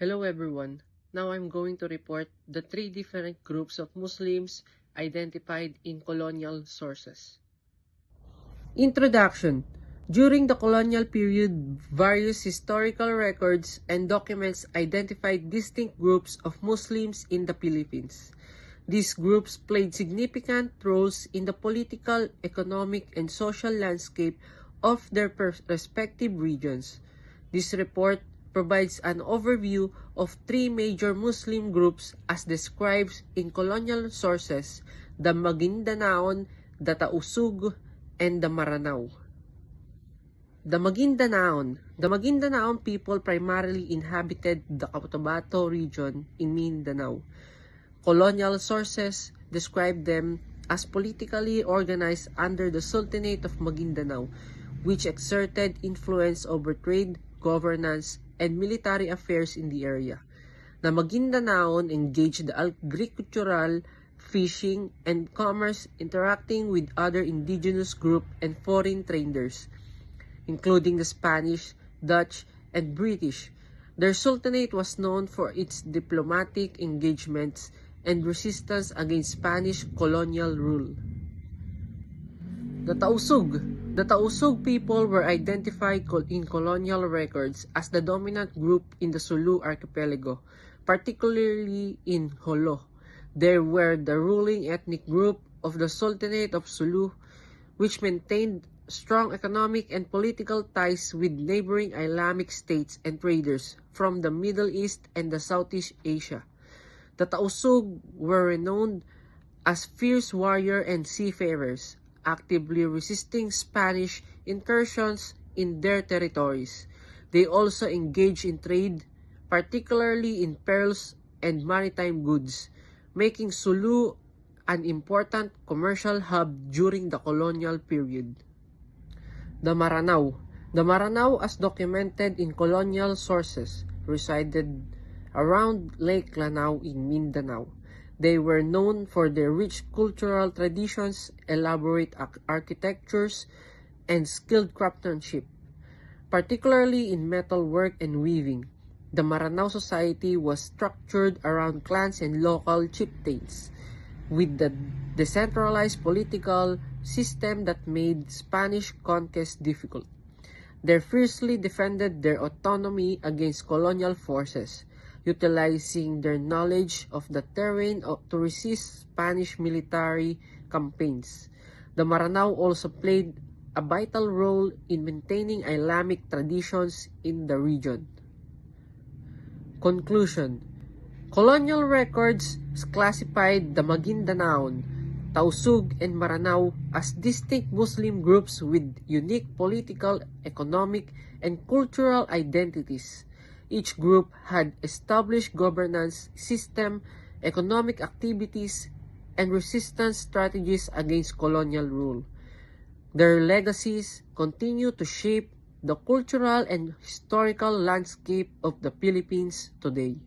Hello everyone. Now I'm going to report the three different groups of Muslims identified in colonial sources. Introduction. During the colonial period, various historical records and documents identified distinct groups of Muslims in the Philippines. These groups played significant roles in the political, economic, and social landscape of their respective regions. This report provides an overview of three major Muslim groups as described in colonial sources: the Maguindanaon, the Tausug, and the Maranao. The Maguindanaon people primarily inhabited the Cotabato region in Mindanao. Colonial sources describe them as politically organized under the Sultanate of Maguindanao, which exerted influence over trade, governance, and military affairs in the area. The Maguindanaon engaged the agricultural, fishing, and commerce, interacting with other indigenous groups and foreign traders, including the Spanish, Dutch, and British. Their sultanate was known for its diplomatic engagements and resistance against Spanish colonial rule. The Tausug people were identified in colonial records as the dominant group in the Sulu archipelago, particularly in Jolo. They were the ruling ethnic group of the Sultanate of Sulu, which maintained strong economic and political ties with neighboring Islamic states and traders from the Middle East and the Southeast Asia. The Tausug were renowned as fierce warriors and seafarers, actively resisting Spanish incursions in their territories. They also engaged in trade, particularly in pearls and maritime goods, making Sulu an important commercial hub during the colonial period. The Maranao, as documented in colonial sources, resided around Lake Lanao in Mindanao. They were known for their rich cultural traditions, elaborate architectures, and skilled craftsmanship, particularly in metalwork and weaving. The Maranao society was structured around clans and local chieftains, with the decentralized political system that made Spanish conquest difficult. They fiercely defended their autonomy against colonial forces, utilizing their knowledge of the terrain to resist Spanish military campaigns. The Maranao also played a vital role in maintaining Islamic traditions in the region. Conclusion. Colonial records classified the Maguindanaon, Tausug, and Maranao as distinct Muslim groups with unique political, economic, and cultural identities. Each group had established governance system, economic activities, and resistance strategies against colonial rule. Their legacies continue to shape the cultural and historical landscape of the Philippines today.